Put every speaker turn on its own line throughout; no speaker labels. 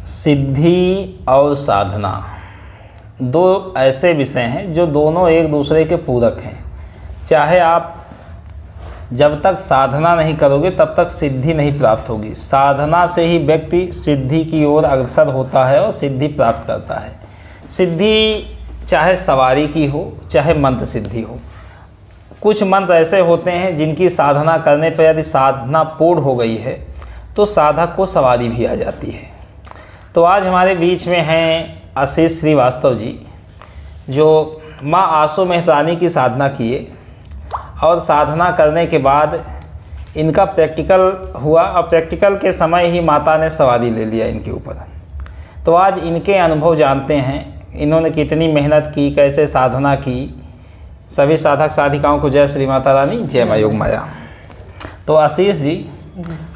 सिद्धि और साधना दो ऐसे विषय हैं जो दोनों एक दूसरे के पूरक हैं। चाहे आप जब तक साधना नहीं करोगे तब तक सिद्धि नहीं प्राप्त होगी। साधना से ही व्यक्ति सिद्धि की ओर अग्रसर होता है और सिद्धि प्राप्त करता है। सिद्धि चाहे सवारी की हो चाहे मंत्र सिद्धि हो। कुछ मंत्र ऐसे होते हैं जिनकी साधना करने पर यदि साधना पूर्ण हो गई है तो साधक को सवारी भी आ जाती है। तो आज हमारे बीच में हैं आशीष श्रीवास्तव जी, जो माँ आसो मेहतानी की साधना किए और साधना करने के बाद इनका प्रैक्टिकल हुआ और प्रैक्टिकल के समय ही माता ने सवारी ले लिया इनके ऊपर। तो आज इनके अनुभव जानते हैं, इन्होंने कितनी मेहनत की, कैसे साधना की। सभी साधक साधिकाओं को जय श्री माता रानी, जय माँ योग माया। तो आशीष जी,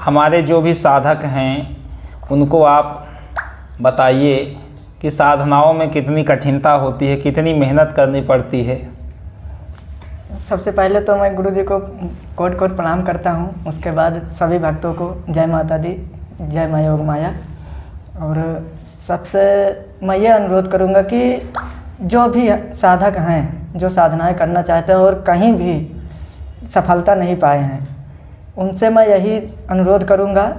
हमारे जो भी साधक हैं उनको आप बताइए कि साधनाओं में कितनी कठिनता होती है, कितनी मेहनत करनी पड़ती है।
सबसे पहले तो मैं गुरु जी को कोट कोट प्रणाम करता हूँ। उसके बाद सभी भक्तों को जय माता दी, जय माँ योग माया। और सबसे मैं ये अनुरोध करूँगा कि जो भी साधक हैं, जो साधनाएं करना चाहते हैं और कहीं भी सफलता नहीं पाए हैं, उनसे मैं यही अनुरोध करूँगा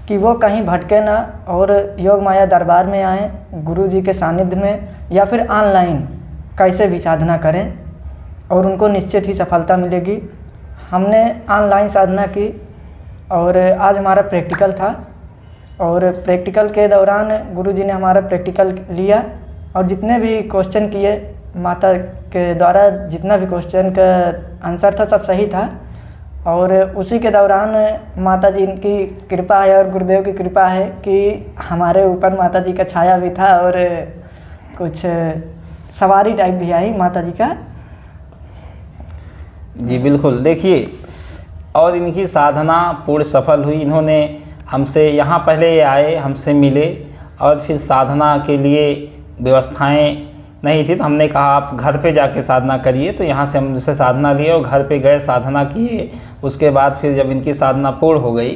कि वो कहीं भटके ना और योग माया दरबार में आएँ, गुरु जी के सानिध्य में या फिर ऑनलाइन कैसे भी साधना करें और उनको निश्चित ही सफलता मिलेगी। हमने ऑनलाइन साधना की और आज हमारा प्रैक्टिकल था और प्रैक्टिकल के दौरान गुरु जी ने हमारा प्रैक्टिकल लिया और जितने भी क्वेश्चन किए माता के द्वारा, जितना भी क्वेश्चन का आंसर था सब सही था। और उसी के दौरान माता जी की कृपा है और गुरुदेव की कृपा है कि हमारे ऊपर माता जी का छाया भी था और कुछ सवारी टाइप भी आई माता जी का।
जी बिल्कुल, देखिए, और इनकी साधना पूर्ण सफल हुई। इन्होंने हमसे यहाँ पहले आए, हमसे मिले और फिर साधना के लिए व्यवस्थाएं नहीं थी तो हमने कहा आप घर पे जाके साधना करिए। तो यहाँ से हम जैसे साधना लिए और घर पे गए, साधना किए। उसके बाद फिर जब इनकी साधना पूर्ण हो गई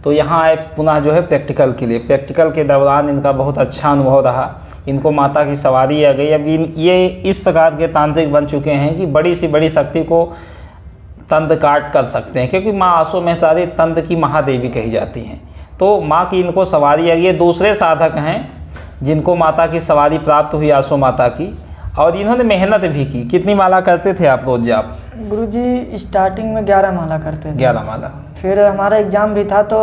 तो यहाँ आए पुनः जो है प्रैक्टिकल के लिए। प्रैक्टिकल के दौरान इनका बहुत अच्छा अनुभव रहा, इनको माता की सवारी आ गई। अब ये इस प्रकार के तांत्रिक बन चुके हैं कि बड़ी सी बड़ी शक्ति को तंत्र काट कर सकते हैं, क्योंकि माँ आसो मेहतारी तंत्र की महादेवी कही जाती हैं। तो माँ की इनको सवारी आ गई। ये दूसरे साधक हैं जिनको माता की सवारी प्राप्त हुई, आसो माता की, और इन्होंने मेहनत भी की। कितनी माला करते थे आप रोज जाप?
गुरुजी स्टार्टिंग में 11 माला करते थे।
11 माला।
फिर हमारा एग्ज़ाम भी था तो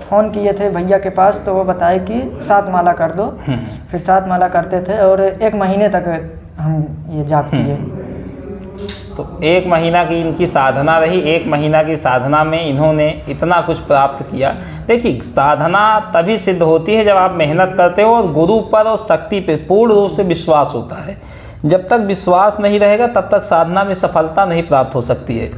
फ़ोन किए थे भैया के पास, तो वो बताए कि 7 माला कर दो। फिर 7 माला करते थे और 1 महीने तक हम ये जाप किए।
तो 1 महीना की इनकी साधना रही। 1 महीना की साधना में इन्होंने इतना कुछ प्राप्त किया। देखिए, साधना तभी सिद्ध होती है जब आप मेहनत करते हो और गुरु पर और शक्ति पे पूर्ण रूप से विश्वास होता है। जब तक विश्वास नहीं रहेगा तब तक साधना में सफलता नहीं प्राप्त हो सकती है।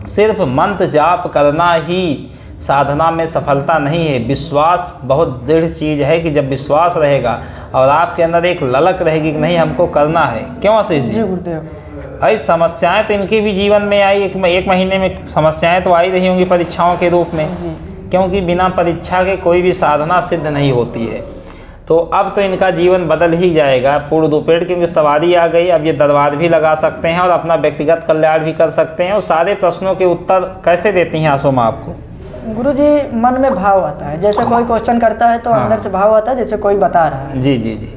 सिर्फ मंत्र जाप करना ही साधना में सफलता नहीं है। विश्वास बहुत दृढ़ चीज़ है कि जब विश्वास रहेगा और आपके अंदर एक ललक रहेगी कि नहीं हमको करना है। क्यों आशीष जी?
गुरुदेव,
भाई समस्याएं तो इनके भी जीवन में आई। 1 महीने में समस्याएं तो आई रही होंगी परीक्षाओं के रूप में, क्योंकि बिना परीक्षा के कोई भी साधना सिद्ध नहीं होती है। तो अब तो इनका जीवन बदल ही जाएगा पूर्ण रूपेण, क्योंकि सवारी आ गई। अब ये दरबार भी लगा सकते हैं और अपना व्यक्तिगत कल्याण भी कर सकते हैं। और सारे प्रश्नों के उत्तर कैसे देती हैं आसो माँ आपको?
गुरुजी, मन में भाव आता है। जैसे कोई क्वेश्चन करता है तो अंदर से भाव आता है जैसे कोई बता रहा है।
जी जी जी,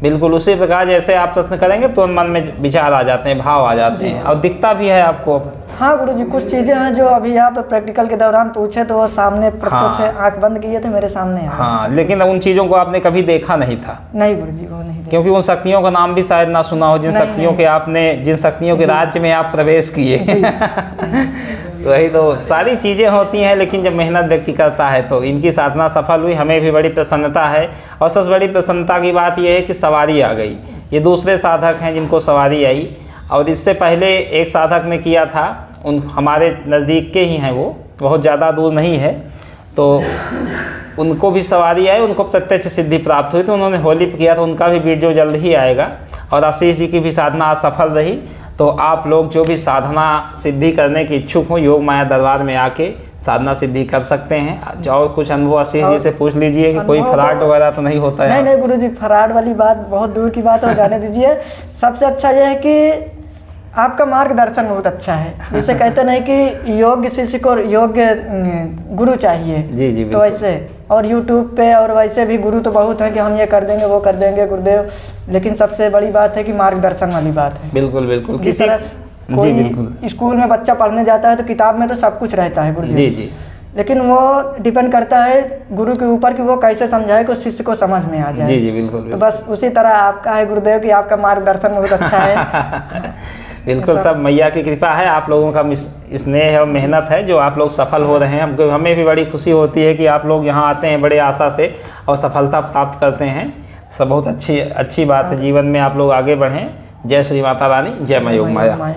बिल्कुल उसी प्रकार जैसे आप प्रश्न करेंगे तो मन में विचार आ जाते हैं, भाव आ जाते हैं और दिखता भी है आपको।
हाँ गुरुजी, कुछ चीज़ें हैं जो अभी आप प्रैक्टिकल के दौरान पूछे तो वो सामने प्रत्यक्ष आंख बंद किए थे मेरे सामने।
हाँ, लेकिन उन चीज़ों को आपने कभी देखा नहीं था।
नहीं गुरुजी, वो नहीं देखा।
क्योंकि उन शक्तियों का नाम भी शायद ना सुना हो, जिन शक्तियों के आपने, जिन शक्तियों के राज्य में आप प्रवेश किए। वही तो सारी चीज़ें होती हैं, लेकिन जब मेहनत व्यक्ति करता है तो इनकी साधना सफल हुई। हमें भी बड़ी प्रसन्नता है और सबसे बड़ी प्रसन्नता की बात यह है कि सवारी आ गई। ये दूसरे साधक हैं जिनको सवारी आई, और इससे पहले एक साधक ने किया था, उन हमारे नज़दीक के ही हैं, वो बहुत ज़्यादा दूर नहीं है, तो उनको भी सवारी आई, उनको प्रत्यक्ष सिद्धि प्राप्त हुई। तो उन्होंने होली पे किया, तो उनका भी वीडियो जल्द ही आएगा। और आशीष जी की भी साधना आज सफल रही। तो आप लोग जो भी साधना सिद्धि करने के इच्छुक हो, योग माया दरबार में आके साधना सिद्धि कर सकते हैं। और कुछ अनुभव आशीष जी से पूछ लीजिए कि कोई
अनुभव
फ्रॉड
तो-
वगैरह तो नहीं होता है?
नहीं नहीं गुरुजी, फराड वाली बात बहुत दूर की बात हो जाने दीजिए। सबसे अच्छा यह है कि आपका मार्गदर्शन बहुत अच्छा है। जैसे कहते नहीं कि योग्य शिष्य को योग्य गुरु चाहिए,
जी जी
तो
बिल्कुल।
वैसे और यूट्यूब पे और वैसे भी गुरु तो बहुत हैं कि हम ये कर देंगे वो कर देंगे गुरुदेव, लेकिन सबसे बड़ी बात है कि मार्गदर्शन वाली बात है।
बिल्कुल बिल्कुल।
जिस
किसी
तरह
जी
कोई
बिल्कुल।
स्कूल में बच्चा पढ़ने जाता है तो किताब में तो सब कुछ रहता है गुरुदेव,
जी जी
लेकिन वो डिपेंड करता है गुरु के ऊपर कि वो कैसे समझाए कि शिष्य को समझ में आ जाए।
जी जी बिल्कुल
तो
बिल्कुल।
बस उसी तरह आपका है गुरुदेव कि आपका मार्गदर्शन बहुत अच्छा है।
बिल्कुल, सब मैया की कृपा है, आप लोगों का स्नेह और मेहनत है जो आप लोग सफल हो रहे हैं। हमको हमें भी बड़ी खुशी होती है कि आप लोग यहाँ आते हैं बड़े आशा से और सफलता प्राप्त करते हैं। सब बहुत अच्छी बात है। जीवन में आप लोग आगे बढ़ें। जय श्री माता रानी, जय माँ योग माया।